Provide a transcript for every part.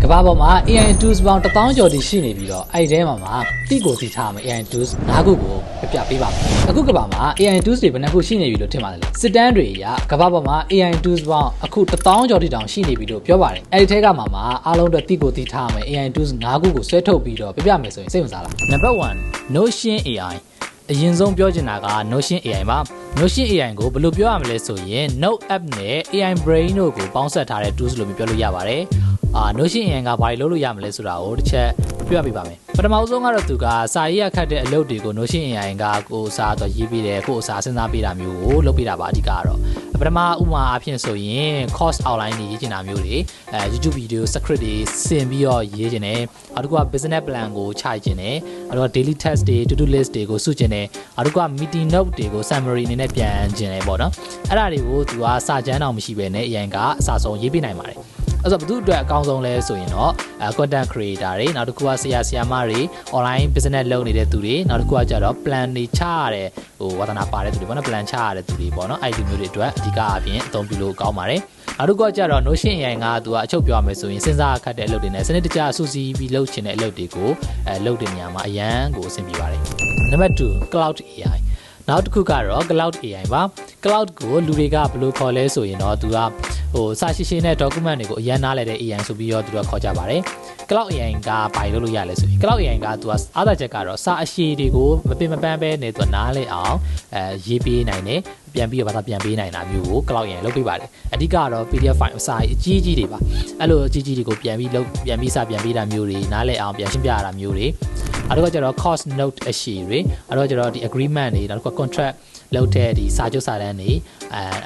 ကဘာပေါ်မှာ AI tools ပေါင်း1000ကျော်တိရှိနေပြီးတော့အဲ့ဒီထဲမှာတိကိုတိထားမယ် AI tools 9ခုကိုပြပေးပါမယ်အခုကဘာမှာ AI tools တွေဘယ်နှခုရှိနေပြီလို့ထင်ပါတယ်လဲစစ်တမ်းတွေအရကဘာပေါ်မှာ AI tools ပေါင်းအခု1000ကျော်တိတောင်ရှိနေပြီလို့ပြောပါတယ်အဲ့ဒီထဲကမှာအားလုံးအတွက်တိကိုတိထားမယ် AI tools 9ခုကိုဆွဲထုတ်ပြီးတော့ပြမယ်ဆိုရင်စိတ်ဝင်စားလား Number 1 Notion AI အရင်ဆုံးပြောချင်တာက Notion AI ပါ Notion AI ကိုဘယ်လိုပြောရမလဲဆိုရင် Note app နဲ့ AI Brain တို့ကိုပေါင်းစပ်ထားတဲ့ tools လို့ပြောလို့ရပါတယ်Notion AI ကဘာလို့လုပ်လို့ရမလဲဆိုတာကိုတစ်ချက်ပြောပြပါမယ်ပထမဆုံးကတော့သူကစာရေးရခတ်တဲ့အလုပ်တွေကို Notion AI ကကိုအစားတော့ရေးပေးတယ်ကိုအစားစဉ်းစားပေးတာမျိုးကိုလုပ်ပေးတာပါအဓိကတော့ပထမဥပမာအဖြစ်ဆိုရင် course outline တွေရေးချင်တာမျိုးတွေYouTube video script တွေဆင်ပြီးတော့ရေးချင်တယ်နောက်တစ်ခုက business plan ကိုချချင်တယ်နောက်တစ်ခုက daily task တွေ to do list တွေကိုစုချင်တယ်နောက်တစ်ခုက meeting note တွေကို summary အနေနဲ့ပြန်ချင်တယ်ပေါ့နော်အဲ့ဒါတွေကိုသူကစာကြမ်းတောင်မရှိဘဲနဲ့ AI ကအစားဆုံးရေးပေးနိုင်ပါတယ်အဲ့တော့ဘယ်သူအတွက်အကောင်းဆုံးလဲဆိုရင်တော့content creator တွေနောက်တစ်ခုကဆရာမတွေ online business လုပ်နေတဲ့သူတွေနောက်တစ်ခုကကြတော့ plan တွေချရတဲ့ဝါသနာပါတဲ့သူတွေပေါ့နော် plan ချရတဲ့သူတွေပေါ့နော်အဲ့ဒီမျိုးတွေအတွက်အဓိကအပြင်အသုံးပြုလို့ကောင်းပါတယ်နောက်တစ်ခုကကြတော့ Notion AI ကသူကအချုပ်ပြောရမယ်ဆိုရင်စဉ်းစားအခက်တဲ့အလုပ်တွေနဲ့စနစ်တကျစူးစီးပြီးလုပ်ချင်တဲ့အလုပ်တွေကိုလုပ်တဲ့နေရာမှာအရန်ကိုအဆင်ပြေပါတယ် Number 2 Cloud AI နောက်တစ်ခုကတော့ Cloud AI ပါ Cloud ကိုလူတွေကဘယ်လိုခေါ်လဲဆိုရင်တော့သူကစာရှိရှိနဲ့ document တွေကိုအရန်နားလည်တဲ့ AI ဆိုပြီးတော့သူကခေါ်ကြပါတယ် Cloud AI ကဘာလို့ရလဲဆိုရင် Cloud AI ကသူကအားသာချက်ကတော့စာအရှိတွေကိုမပင်မပန်းပဲနေသူနားလည်အောင်ရေးပေးနိုင်တယ်ပြန်ပြီးတော့ဘာသာပြန်ပေးနိုင်တာမျိုးကို Cloud AI လုပ်ပေးပါတယ်အဓိကတော့ PDF file အစာအကြီးကြီးတွေပါအဲ့လိုအကြီးကြီးတွေကိုပြန်ပြီးစာပြန်ပေးတာမျိုးတွေနားလည်အောင်ပြန်ရှင်းပြရတာမျိုးတွေအဲ့တော့ကျတော့ cost note အရှိတွေအဲ့တော့ကျတော့ဒီ agreement တွေနောက်တစ်ခု contract လုပ်တဲ့ဒီစာချုပ်စာတမ်းတွေ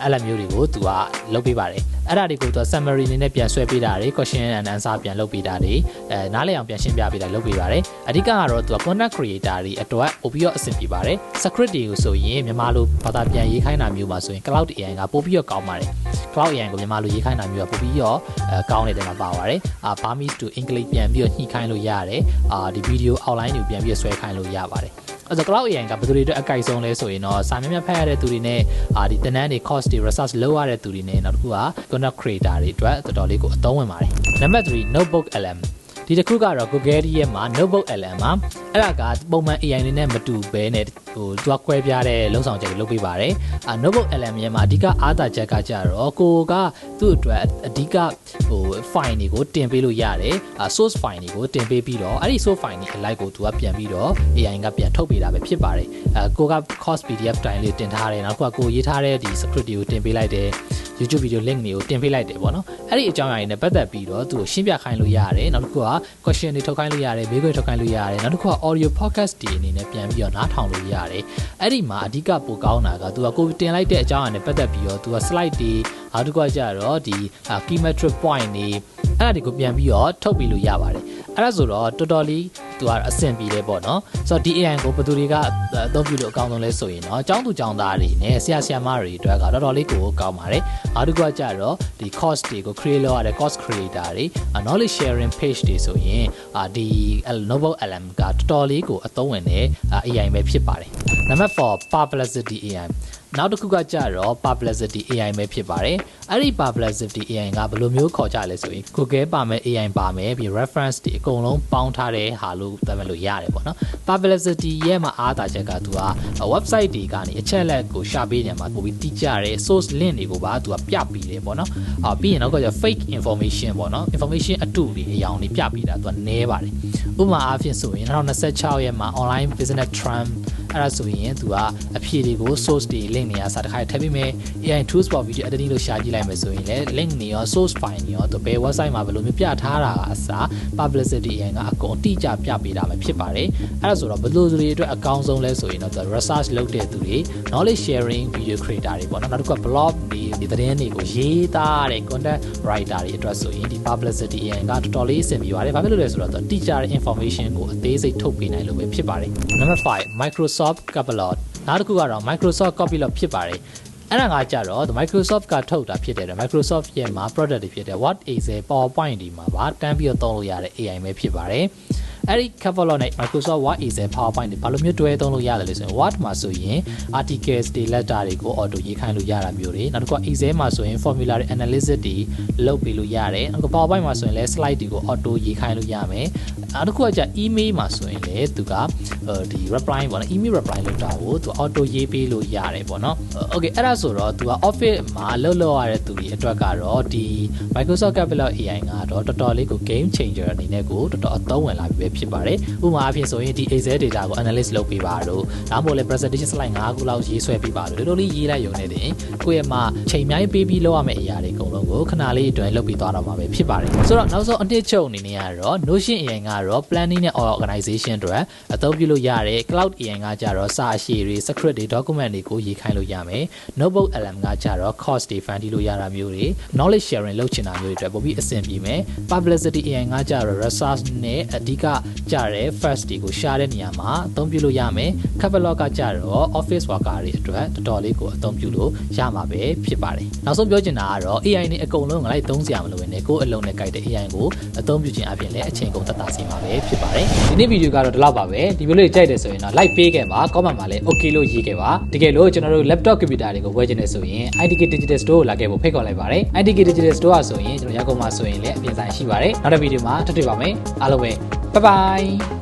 အဲ့လိုမျိုးတွေကိုသူကလုပ်ပေးပါတယ်အဲ့ဒါတွေကိုသူ summary အနေနဲ့ပြန်ဆွဲပေးတာတွေ question and answer ပြန်လုပ်ပေးတာတွေနားလည်အောင်ပြန်ရှင်းပြပေးတာလုပ်ပေးပါတယ်အဓိကကတော့သူက content creator တွေအတွက်ပို့ပြီးတော့အဆင်ပြေပါတယ် script တွေကိုဆိုရင်မြန်မာလိုဘာသာပြန်ရေးခိုင်းတာမျိုးပါဆိုရင် Cloud AI ကပို့ပြီးတော့ကောင်းပါတယ် Cloud AI ကိုမြန်မာလိုရေးခိုင်းတာမျိုးကပို့ပြီးတော့ကောင်းတဲ့တဲမှာပါပါတယ်Burmese to English ပြန်ပြီးတော့ညှိခိုင်းလို့ရတယ်ဒီ video outline တွေပြန်ပြီးတော့ဆွဲခိုင်းလို့ရပါတယ်အဲ့တော့ Cloud AI ကဘယ်သူတွေအတွက်အကြိုက်ဆုံးလဲဆိုရင်တော့စာမျက်နှာဖတ်ရတဲ့သူတွေနဲ့ဒီသင်တန်းတွေ course တွေ research လုပ်ရတဲ့သူတွေနဲ့နောက်တစ်ခုက content creator တွေအတွက်တော်တော်လေးကိုအသုံးဝင်ပါတယ် Number 3 Notebook LM ဒီတစ်ခုကတော့ Google ရဲ့မှာ Notebook LM မှာအဲ့ဒါကပုံမှန် AI တွေနဲ့မတူဘဲနဲ့သူကကွဲပြားတဲ့လုံဆောင်ချက်တွေလုပ်ပေးပါတယ်Notebook LM ရဲ့မှာအဓိကအားသာချက်ကကြတော့ကိုကသူ့အတွက်အဓိကfile တွေကိုတင်ပေးလို့ရတယ်source file တွေကိုတင်ပေးပြီးတော့အဲ့ဒီ source file တွေအလိုက်ကိုသူကပြန်ပြီးတော့ AI ကပြန်ထုတ်ပေးတာပဲဖြစ်ပါတယ်ကိုက course PDF တိုင်းလေးတင်ထားတယ်နောက်ကကိုရေးထားတဲ့ဒီ script တွေကိုတင်ပေးလိုက်တယ်YouTube video link တွေကိုတင်ပေးလိုက်တယ်ပေါ့နော်အဲ့ဒီအကြောင်းအရာတွေနဲ့ပတ်သက်ပြီးတော့သူကိုရှင်းပြခိုင်းလို့ရတယ်နောက်တစ်ခုက question တွေထုတ်ခိုင်းလို့ရတယ်မေးခွန်းထုတ်ခိုင်းလို့ရတယ်နောက်တစ်ခုက audio podcast တွေအနေနဲ့ပြန်ပြီးတော့နားထောင်လို့ရတယ်အဲ့ဒီမှာအဓိကပိုကောင်းတာကသူကကိုတင်လိုက်တဲ့အကြောင်းအရာနဲ့ပတ်သက်ပြီးတော့သူက slide တွေနောက်တစ်ခုကကြတော့ဒီ key metric point တွေအဲ့ဒါတွေကိုပြန်ပြီးတော့ထုတ်ပြီးလို့ရပါတယ်အဲ့ဒါဆိုတော့တော်တော်လေးသူကအဆင်ပြေတယ်ပေါ့နော်ဆိုတော့ဒီ AI ကိုဘယ်သူတွေကအသုံးပြုလို့အကောင်းဆုံးလဲဆိုရင်တော့ကျောင်းသူကျောင်းသားတွေနဲ့ဆရာမတွေအတွက်ကတော့တော်တော်လေးကိုကောင်းပါတယ်နောက်တစ်ခုကကြတော့ဒီ course တွေကို create လုပ်ရတဲ့ course creator တွေ knowledge sharing page တွေဆိုရင်ဒီ Notebook LM ကတော်တော်လေးကိုအသုံးဝင်တဲ့ AI ပဲဖြစ်ပါတယ် Number 4 Perplexity AIနောက်တစ်ခုကကြတော့ Perplexity AI ပဲဖြစ်ပါတယ်အဲ့ဒီ Perplexity AI ကဘယ်လိုမျိုးခေါ်ကြလဲဆိုရင် Google ပါမယ် AI ပါမယ်ပြီး reference တွေအကုန်လုံးပေါင်းထားတဲ့ဟာလို့သတ်မှတ်လို့ရတယ်ပေါ့နော် Perplexity ရဲ့မှာအားသာချက်ကသူက website တွေကနေအချက်လက်ကိုရှာပေးနေမှာပို့ပြီးတိကျတဲ့ source link တွေကိုပါသူကပြပေးတယ်ပေါ့နော်ပြီးရင်တော့က fake information ပေါ့နော် information အတုတွေအယောင်တွေပြပေးတာသူကနည်းပါတယ်ဥပမာအားဖြင့်ဆိုရင်2026ရဲ့မှာ online business trend အဲ့ဒါဆိုရင်သူကအဖြေတွေကို source တွေ link နေရာစတစ်ခါထည့်ပေးမယ် AI tools for video editing လို့ရှာကြည့်လိုက်မယ်ဆိုရင်လည်း link တွေရော source file တွေရောသူဘယ် website မှာဘယ်လိုမျိုးပြထားတာကအစား publicity AI ကအကုန်တိကျပြပေးတာပဲဖြစ်ပါတယ်အဲ့ဒါဆိုတော့ဘယ်လိုတွေအတွက်အကောင်းဆုံးလဲဆိုရင်တော့ research လုပ်တဲ့သူတွေ knowledge sharing video creator တွေပေါ့နော်နောက်တစ်ခုက blog တွေဒီသတင်းတွေကိုရေးသားတဲ့ content writer တွေအတွက်ဆိုရင်ဒီ publicity AI ကတော်တော်လေးအဆင်ပြေပါတယ်ဘာဖြစ်လို့လဲဆိုတော့တိကျတဲ့ information ကိုအသေးစိတ်ထုတ်ပေးနိုင်လို့ပဲဖြစ်ပါတယ် Number 5 Microsoft Copilot နောက်တစ်ခုကတော့ Microsoft Copilot ဖြစ်ပါတယ်အဲ့ဒါကကြတော့ Microsoft ကထုတ်တာဖြစ်တယ် Microsoft ရဲ့မှာ product တွေဖြစ်တယ် Word Excel PowerPoint ဒီမှာပါတန်းပြီးတော့သုံးလို့ရတဲ့ AI ပဲဖြစ်ပါတယ် အဲ့ဒီ catalog နဲ့ Microsoft Word Excel PowerPoint တွေဘာလို့မျိုးတွဲသုံးလို့ရတယ်လဲဆိုရင် Word မှာဆိုရင် articles တွေ letter တွေကို auto ရေးခိုင်းလို့ရတာမျိုးတွေနောက်တစ်ခုက Excel မှာဆိုရင် formula တွေ analysis တွေလုပ်ပေးလို့ရတယ်နောက်တစ်ခု PowerPoint မှာဆိုရင်လည်း slide တွေကို auto ရေးခိုင်းလို့ရမယ်နောက်တစ်ခုကじゃ email မှာဆိုရင်လည်းသူကဒီ reply ပေါ့နော် email reply လုပ်တာကိုသူ auto ရေးပေးလို့ရတယ်ပေါ့နော် okay အဲ့ဒါဆိုတော့သူက office မှာလုပ်ရတဲ့သူတွေအတွက်ကတော့ဒီ Microsoft Catalog AI ကတော့တော်တော်လေးကို game changer အနေနဲ့ကိုတော်တော်အသုံးဝင်လာပြီပဲဖြစ်ပါတယ်ဥပမာအဖြစ်ဆိုရင်ဒီ Excel data ကို analyst လုပ်ပေးပါတော့ဒါမှမဟုတ်လည်း presentation slide 5ခုလောက်ရေးဆွဲပေးပါလို့တော်တော်လေးရေးလိုက်ရုံနဲ့တင်ကိုယ့်ရဲ့မှာချိန်များပေးပြီးလုပ်ရမယ့်အရာတွေအကုန်လုံးကိုခဏလေးအတွင်းလုပ်ပြီးသွားတော့မှာပဲဖြစ်ပါတယ်ဆိုတော့နောက်ဆုံးအနှစ်ချုပ်အနေနဲ့ကတော့ Notion AI ကတော့ planning နဲ့ organization အတွက်အသုံးပြုလို့ရတယ် Cloud AI ကကြတော့စာအရှည်တွေ script တွေ document တွေကိုရေးခိုင်းလို့ရမယ် Notebook LM ကကြတော့ course တွေ fund လို့ရတာမျိုးတွေ knowledge sharing လုပ်ချင်တာမျိုးတွေအတွက်ပိုပြီးအဆင်ပြေမယ် Publicity AI ကကြတော့ research နဲ့အဓိကကြတဲ့ first တွေကို share တဲ့နေရာမှာအသုံးပြုလို့ရမယ် Catalog ကကြတော့ office worker တွေအတွက်တော်တော်လေးကိုအသုံးပြုလို့ရမှာပဲဖြစ်ပါတယ်နောက်ဆုံးပြောချင်တာကတော့ AI နဲ့အကုန်လုံးကလိုက်သုံးစရာမလိုဘဲနဲ့ကိုယ်အလုံးနဲ့ကြိုက်တဲ့ AI ကိုအသုံးပြုခြင်းအပြင်လည်းအချိန်ကုန်သက်သာစေမှာပဲဖြစ်ပါတယ်ဒီနေ့ဗီဒီယိုကတော့ဒီလောက်ပါပဲဒီဗီဒီယိုလေးကြိုက်တယ်ဆိုရင်တော့ like ပေးခဲ့ပါ comment မှာလည်း okay လို့ရေးခဲ့ပါတကယ်လို့ကျွန်တော်တို့ laptop computer တွေကိုဝယ်ချင်တယ်ဆိုရင် IDK Digital Store ကိုလာခဲ့ဖို့ဖိတ်ခေါ်လိုက်ပါတယ် IDK Digital Store ဆိုရင်ကျွန်တော်ရကုန်မှာဆိုရင်လည်းအပြင်ဆိုင်ရှိပါတယ်နောက်တဲ့ဗီဒီယိုမှာထပ်တွေ့ပါမယ်အားလုံးပဲ bye bye